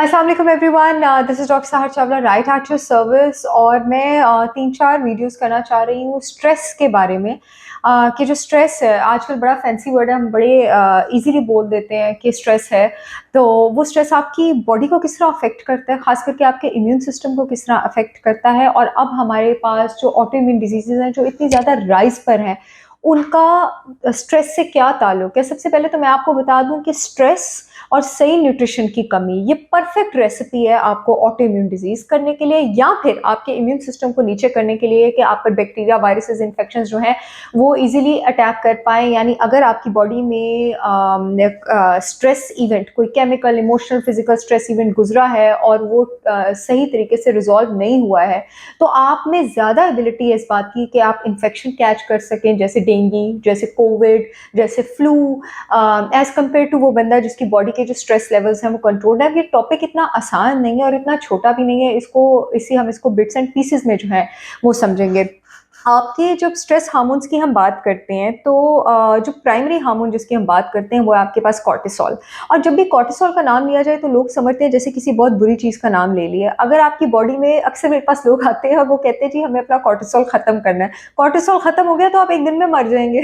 अस्सलाम वालेकुम everyone, this is doctor सहर Chawla, right at your service. और मैं 3-4 वीडियोस करना चाह रही हूँ स्ट्रेस के बारे में। कि जो स्ट्रेस है आजकल बड़ा फैंसी वर्ड है, हम बड़े इजीली बोल देते हैं कि स्ट्रेस है। तो वो स्ट्रेस आपकी बॉडी को किस तरह अफेक्ट करता है, खास करके आपके इम्यून सिस्टम को किस तरह अफेक्ट करता है। और अब हमारे पास जो ऑटो इम्यून डिजीजेज हैं जो इतनी ज़्यादा राइज पर हैं, उनका स्ट्रेस से क्या ताल्लुक है। सबसे पहले तो मैं आपको बता दूं कि स्ट्रेस और सही न्यूट्रिशन की कमी ये परफेक्ट रेसिपी है आपको ऑटो इम्यून डिजीज करने के लिए, या फिर आपके इम्यून सिस्टम को नीचे करने के लिए कि आप पर बैक्टीरिया, वायरसेस, इन्फेक्शन जो हैं वो इजीली अटैक कर पाए। यानी अगर आपकी बॉडी में स्ट्रेस इवेंट, कोई chemical, emotional, physical stress event गुजरा है और वो सही तरीके से रिजॉल्व नहीं हुआ है, तो आप में ज़्यादा एबिलिटी है इस बात की कि आप इन्फेक्शन कैच कर सकें, जैसे डेंगू, जैसे कोविड, जैसे फ्लू, एज कम्पेयर टू वो बंदा जिसकी बॉडी के जो स्ट्रेस लेवल्स हैं वो कंट्रोल है। ये टॉपिक इतना आसान नहीं है और इतना छोटा भी नहीं है, हम इसको बिट्स एंड पीसेस में जो है वो समझेंगे। आपके जब स्ट्रेस हार्मोन्स की हम बात करते हैं तो जो प्राइमरी हार्मोन जिसकी हम बात करते हैं वो है आपके पास कॉर्टिसोल। और जब भी कॉर्टिसोल का नाम लिया जाए तो लोग समझते हैं जैसे किसी बहुत बुरी चीज़ का नाम ले लिया। अगर आपकी बॉडी में, अक्सर मेरे पास लोग आते हैं और वो कहते हैं जी हमें अपना कॉर्टिसोल ख़त्म करना है, कॉर्टिसोल ख़त्म हो गया तो आप एक दिन में मर जाएंगे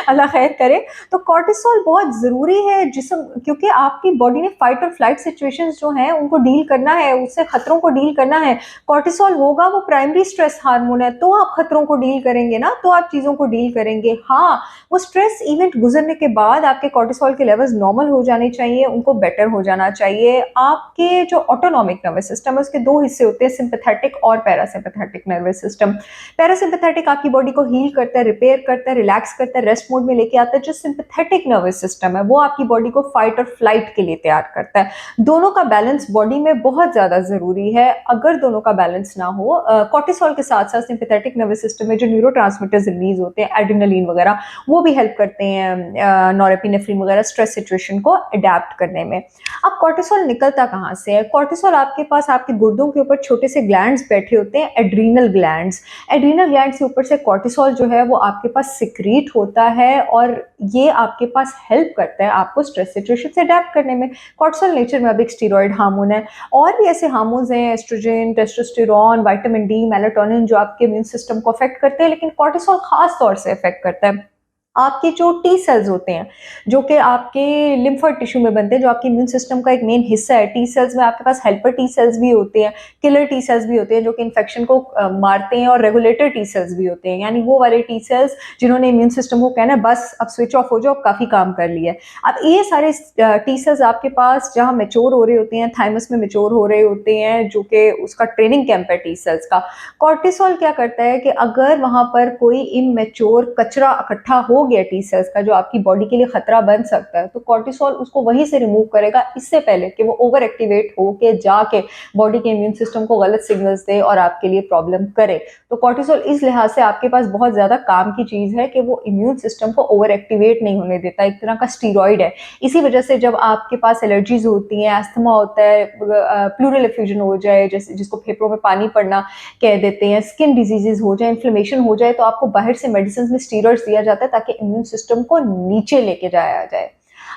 अल्लाह खैर करे। तो कॉर्टिसोल बहुत ज़रूरी है जिसम, क्योंकि आपकी बॉडी ने फाइट और फ्लाइट सिचुएशंस जो हैं उनको डील करना है, उससे खतरों को डील करना है। कॉर्टिसोल होगा, वो प्राइमरी स्ट्रेस हार्मोन है, तो आप खतरों को डील करेंगे ना, तो आप चीज़ों को डील करेंगे। हाँ, वो स्ट्रेस इवेंट गुजरने के बाद आपके कॉर्टिसोल के लेवल्स नॉर्मल हो जाने चाहिए, उनको बेटर हो जाना चाहिए। आपके जो ऑटोनॉमिक नर्वस सिस्टम है उसके दो हिस्से होते हैं, सिंपैथेटिक और पैरासिम्पैथेटिक नर्वस सिस्टम। पैरासिम्पैथेटिक आपकी बॉडी को हील करता है, रिपेयर करता है, रिलैक्स करता है, रेस्ट मोड में लेके आता है। जो सिंपैथेटिक नर्वस सिस्टम है वो आपकी बॉडी को फाइट और फ्लाइट के लिए तैयार करता है। दोनों का बैलेंस बॉडी में बहुत ज़्यादा ज़रूरी है। अगर दोनों का बैलेंस ना हो, कॉर्टिसोल के साथ साथ सिंपैथेटिक नर्वस सिस्टम में जो न्यूरोट्रांसमिटर्स रिलीज होते हैं, एड्रेनलिन वगैरह, वो भी हेल्प करते हैं नॉरेपिनेफ्रिन वगैरह स्ट्रेस सिचुएशन को अडेप्ट करने में। अब कॉर्टिसोल निकलता कहाँ से है? कॉर्टिसोल आपके पास आपके गुर्दों के ऊपर छोटे से ग्लैंड्स बैठे होते हैं, एड्रीनल ग्लैंड्स। एड्रीनल ग्लैंड्स के ऊपर से कॉर्टिसोल जो है वो आपके पास सिक्रीट होता है और ये आपके पास हेल्प करता है आपको स्ट्रेस सिचुएशन से अडेप्ट करने में। कॉर्टिसोल नेचर में अब एक स्टीरॉयड हार्मोन है। और भी ऐसे हार्मोन्स हैं, estrogen, testosterone, vitamin D, melatonin, जो आपके इम्यून सिस्टम को अफेक्ट करते हैं, लेकिन कॉर्टिसोल खास तौर से अफेक्ट करता है आपके जो टी सेल्स होते हैं, जो कि आपके लिम्फोइड टिश्यू में बनते हैं, जो आपके इम्यून सिस्टम का एक मेन हिस्सा है। टी सेल्स में आपके पास हेल्पर टी सेल्स भी होते हैं, किलर टी सेल्स भी होते हैं जो कि इन्फेक्शन को मारते हैं, और रेगुलेटर टी सेल्स भी होते हैं, यानी वो वाले टी सेल्स जिन्होंने इम्यून सिस्टम को कहना है बस अब स्विच ऑफ हो जाओ, काफ़ी काम कर लिया है। अब ये सारे टी सेल्स आपके पास जहाँ मेच्योर हो रहे होते हैं, थाइमस में मेच्योर हो रहे होते हैं, जो कि उसका ट्रेनिंग कैंप है टी सेल्स का। कॉर्टिसोल क्या करता है कि अगर वहाँ पर कोई इमेच्योर कचरा इकट्ठा हो गया टी सेल्स का जो आपकी बॉडी के लिए खतरा बन सकता है, तो कॉर्टिसोल उसको वहीं से रिमूव करेगा, इससे पहले कि वो ओवर एक्टिवेट हो के जाके बॉडी के इम्यून सिस्टम को गलत सिग्नल्स दे और आपके लिए प्रॉब्लम करे। तो कॉर्टिसोल इस लिहाज से आपके पास बहुत ज्यादा काम की चीज है कि वो इम्यून सिस्टम को ओवर एक्टिवेट नहीं होने देता, एक तरह का स्टीरॉइड है। इसी वजह से जब आपके पास एलर्जीज होती हैं, अस्थमा होता है, प्लूरल एफ्यूजन हो जाए, जैसे जिसको फेफड़ों में पानी पड़ना कह देते हैं, स्किन डिजीजेज हो जाए, इन्फ्लेमेशन हो जाए, तो आपको बाहर से मेडिसिन में स्टीरॉइड्स दिया जाता है ताकि इम्यून सिस्टम को नीचे लेके जाया जाए।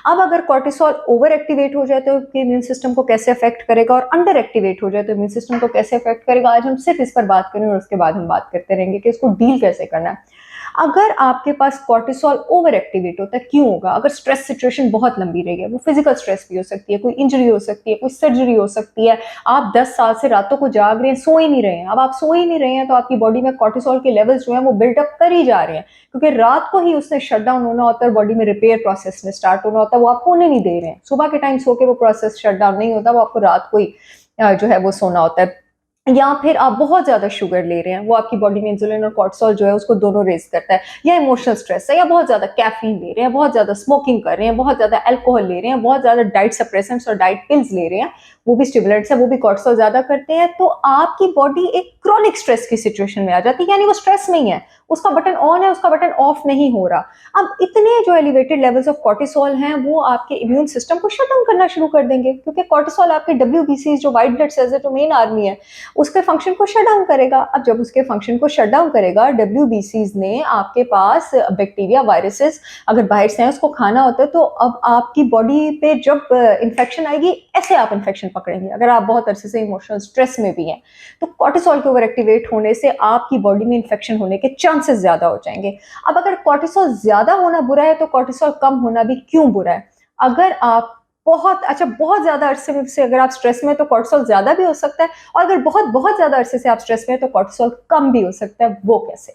अब अगर कॉर्टिसोल ओवर एक्टिवेट हो जाए तो इम्यून सिस्टम को कैसे अफेक्ट करेगा, और अंडर एक्टिवेट हो जाए तो इम्यून सिस्टम को कैसे अफेक्ट करेगा, आज हम सिर्फ इस पर बात करेंगे और उसके बाद हम बात करते रहेंगे कि इसको डील कैसे करना है। अगर आपके पास कॉर्टिसोल ओवर एक्टिवेट होता है, क्यों होगा? अगर स्ट्रेस सिचुएशन बहुत लंबी रही है, वो फिजिकल स्ट्रेस भी हो सकती है, कोई इंजरी हो सकती है, कोई सर्जरी हो सकती है, आप 10 साल से रातों को जाग रहे हैं, सो ही नहीं रहे हैं। अब आप सो ही नहीं रहे हैं तो आपकी बॉडी में कॉर्टिसोल के लेवल्स जो है वो बिल्डअप कर ही जा रहे हैं, क्योंकि रात को ही उसने शट डाउन होना होता है, बॉडी में रिपेयर प्रोसेस में स्टार्ट होना होता है, वो आप होने नहीं दे रहे हैं। सुबह के टाइम सो के वो प्रोसेस शट डाउन नहीं होता, वो आपको रात को ही जो है वो सोना होता है। या फिर आप बहुत ज़्यादा शुगर ले रहे हैं, वो आपकी बॉडी में इंसुलिन और कॉर्टिसोल जो है उसको दोनों रेज करता है। या इमोशनल स्ट्रेस है, या बहुत ज़्यादा कैफीन ले रहे हैं, बहुत ज़्यादा स्मोकिंग कर रहे हैं, बहुत ज़्यादा अल्कोहल ले रहे हैं, बहुत ज़्यादा डाइट सप्रेसेंट्स और डाइट पिल्स ले रहे हैं, वो भी स्टिमुलेंट्स है, वो भी कॉर्टिसोल ज़्यादा करते हैं। तो आपकी बॉडी एक क्रॉनिक स्ट्रेस की सिचुएशन में आ जाती है, यानी वो स्ट्रेस में ही है, उसका बटन ऑन है, उसका बटन ऑफ नहीं हो रहा। अब इतने जो एलिवेटेड लेवल्स ऑफ कॉर्टिसोल हैं वो आपके इम्यून सिस्टम को शट डाउन करना शुरू कर देंगे, क्योंकि कॉर्टिसोल आपके WBC जो व्हाइट ब्लड सेल्स है, जो मेन आर्मी है, उसके फंक्शन को शट डाउन करेगा। अब जब उसके फंक्शन को शट डाउन करेगा, WBCs ने आपके पास बैक्टीरिया, वायरसेस अगर बाहर से हैं उसको खाना होता है, तो अब आपकी बॉडी पे जब इन्फेक्शन आएगी, ऐसे आप इन्फेक्शन पकड़ेंगे। अगर आप बहुत अरसे से इमोशनल स्ट्रेस में भी हैं, तो कॉर्टिसोल के ओवर एक्टिवेट होने से आपकी बॉडी में इन्फेक्शन होने के चांसेस ज्यादा हो जाएंगे। अब अगर कॉर्टिसोल ज्यादा होना बुरा है, तो कॉर्टिसोल कम होना भी क्यों बुरा है? अगर आप बहुत ज्यादा अरसे से अगर आप स्ट्रेस में, तो कॉर्टिसोल ज्यादा भी हो सकता है, और अगर बहुत ज्यादा अरसे से आप स्ट्रेस में, तो कॉर्टिसोल कम भी हो सकता है। वो कैसे?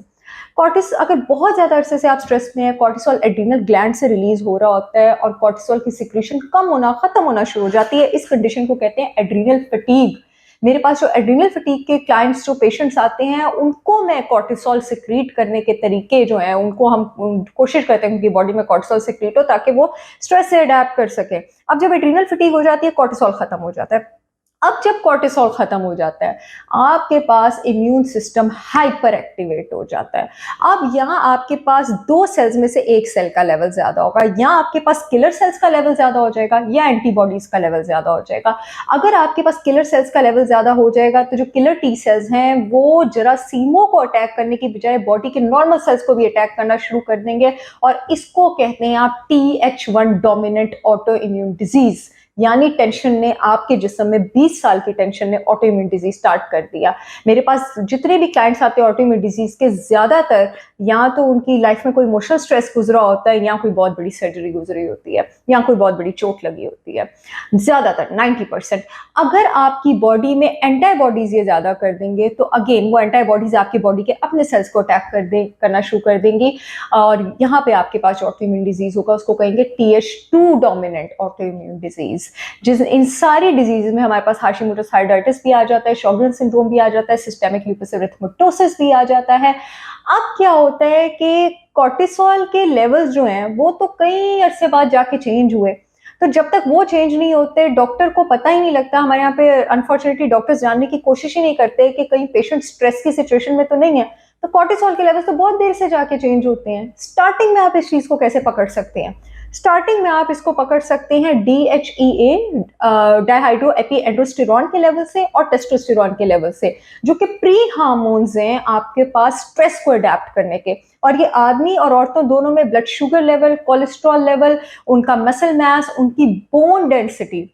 अगर बहुत ज्यादा अरसे से आप स्ट्रेस में है, कॉर्टिसोल एड्रीनल ग्लैंड से रिलीज हो रहा होता है और कॉर्टिसोल की सिक्रीशन कम होना, खत्म होना शुरू हो जाती है। इस कंडीशन को कहते हैं एड्रीनल फटीग। मेरे पास जो एड्रीनल फटीग के क्लाइंट्स, जो पेशेंट्स आते हैं, उनको मैं कॉर्टिसोल सिक्रीट करने के तरीके जो हैं, उनको हम कोशिश करते हैं उनकी बॉडी में कॉर्टिसोल सिक्रीट हो, ताकि वो स्ट्रेस से अडेप्ट कर सके। अब जब एड्रीनल फटीग हो जाती है, कॉर्टिसोल खत्म हो जाता है। अब जब कॉर्टिसोल खत्म हो जाता है, आपके पास इम्यून सिस्टम हाइपर एक्टिवेट हो जाता है। अब यहाँ आपके पास दो सेल्स में से एक सेल का लेवल ज्यादा होगा, या आपके पास किलर सेल्स का लेवल ज्यादा हो जाएगा, या एंटीबॉडीज का लेवल ज्यादा हो जाएगा। अगर आपके पास किलर सेल्स का लेवल ज्यादा हो जाएगा, तो जो किलर टी सेल्स हैं वो जरासीमों को अटैक करने की बजाय बॉडी के नॉर्मल सेल्स को भी अटैक करना शुरू कर देंगे, और इसको कहते हैं आप TH1 dominant auto immune disease. यानी टेंशन ने आपके जिस्म में, 20 साल की टेंशन ने ऑटो इम्यून डिजीज स्टार्ट कर दिया। मेरे पास जितने भी क्लाइंट्स आते हैं ऑटो इम्यून डिजीज के, ज्यादातर या तो उनकी लाइफ में कोई इमोशनल स्ट्रेस गुजरा होता है, या कोई बहुत बड़ी सर्जरी गुजरी होती है, या कोई बहुत बड़ी चोट लगी होती है। ज्यादातर 90%। अगर आपकी बॉडी में एंटीबॉडीज ये ज्यादा कर देंगे, तो अगेन वो एंटीबॉडीज आपकी बॉडी के अपने सेल्स को अटैक करना शुरू कर देंगी, और यहाँ पे आपके पास ऑटो इम्यून डिजीज होगा, उसको कहेंगे TH2 dominant auto immune disease. इन सारी डिजीज में हमारे पास हाशिमोटोस थायराइडिस भी आ जाता है, शॉगरेन सिंड्रोम भी आ जाता है, सिस्टेमिक लूपस एरिथेमेटोसिस भी आ जाता है। अब क्या होता है कि कॉर्टिसोल के लेवल्स जो हैं वो तो कई अरसे बाद जाके चेंज हुए, तो जब तक वो चेंज नहीं होते, डॉक्टर को पता ही नहीं लगता। हमारे यहाँ पे अनफॉर्चुनेटली डॉक्टर्स जानने की कोशिश ही नहीं करते कि कहीं पेशेंट स्ट्रेस की सिचुएशन में तो नहीं है। तो कॉर्टिसोल के लेवल्स तो बहुत देर से जाके चेंज होते हैं। स्टार्टिंग में आप इस चीज को कैसे पकड़ सकते हैं? स्टार्टिंग में आप इसको पकड़ सकते हैं DHEA, डाइहाइड्रो एपी एंड्रोस्टेरॉन के लेवल से, और टेस्टोस्टेरॉन के लेवल से, जो कि प्री हार्मोन्स हैं आपके पास स्ट्रेस को अडेप्ट करने के। और ये आदमी और औरतों दोनों में blood sugar level, cholesterol level, उनका मसल मास, उनकी बोन डेंसिटी,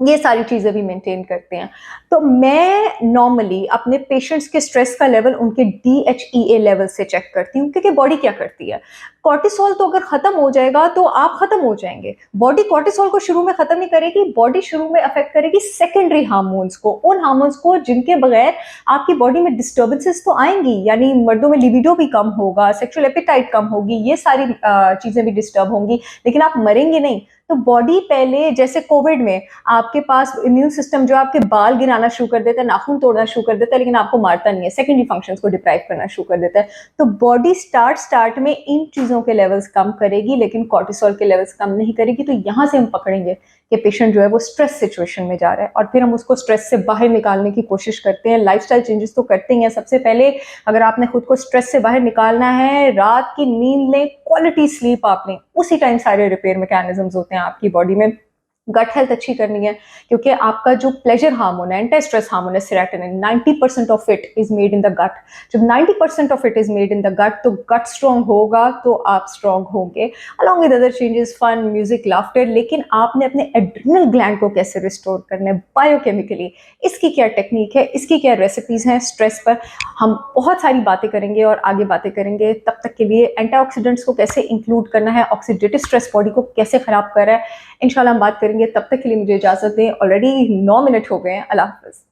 ये सारी चीजें भी मेंटेन करते हैं। तो मैं नॉर्मली अपने पेशेंट्स के स्ट्रेस का लेवल उनके DHEA लेवल से चेक करती हूँ, क्योंकि बॉडी क्या करती है, कॉर्टिसोल तो अगर खत्म हो जाएगा तो आप खत्म हो जाएंगे। बॉडी कॉर्टिसोल को शुरू में खत्म नहीं करेगी, बॉडी शुरू में अफेक्ट करेगी सेकेंडरी हार्मोन्स को, उन हार्मोन्स को जिनके बगैर आपकी बॉडी में डिस्टर्बेंसेस तो आएंगी। यानी मर्दों में लिबिडो भी कम होगा, सेक्सुअल एपेटाइट कम होगी, ये सारी चीजें भी डिस्टर्ब होंगी, लेकिन आप मरेंगे नहीं। तो बॉडी पहले, जैसे कोविड में आपके पास इम्यून सिस्टम जो आपके बाल गिराना शुरू कर देता है, नाखून तोड़ना शुरू कर देता है, लेकिन आपको मारता नहीं है, सेकेंडरी फंक्शंस को डिप्राइव करना शुरू कर देता है। तो बॉडी स्टार्ट में इन चीजों के लेवल्स कम करेगी, लेकिन कॉर्टिसोल के लेवल्स कम नहीं करेगी। तो यहाँ से हम पकड़ेंगे कि पेशेंट जो है वो स्ट्रेस सिचुएशन में जा रहा है, और फिर हम उसको स्ट्रेस से बाहर निकालने की कोशिश करते हैं। लाइफस्टाइल चेंजेस तो करते हैं। सबसे पहले अगर आपने खुद को स्ट्रेस से बाहर निकालना है, रात की नींद लें, क्वालिटी स्लीप आप लें, उसी टाइम सारे रिपेयर मैकेनिज्म्स होते हैं आपकी बॉडी में। गट हेल्थ अच्छी करनी है, क्योंकि आपका जो प्लेजर हार्मोन है, एंटी स्ट्रेस हार्मोन है serotonin, 90% of it is made in the gut. जब 90% of it is made in the gut, तो गट स्ट्रॉन्ग होगा तो आप स्ट्रॉन्ग होंगे, along with other changes, fun, music, laughter. लेकिन आपने अपने एड्रिनल ग्लैंड को कैसे रिस्टोर करना है बायोकेमिकली, इसकी क्या टेक्निक है, इसकी क्या रेसिपीज हैं स्ट्रेस पर, हम बहुत सारी बातें करेंगे और आगे बातें करेंगे। तब तक के लिए एंटीऑक्सीडेंट्स को कैसे इंक्लूड करना है, ऑक्सीडेटिव स्ट्रेस बॉडी को कैसे खराब कर रहा है, इंशाल्लाह हम बात करेंगे। तब तक के लिए मुझे इजाजत दें, ऑलरेडी 9 मिनट हो गए हैं। अल्लाह हाफ़िज़।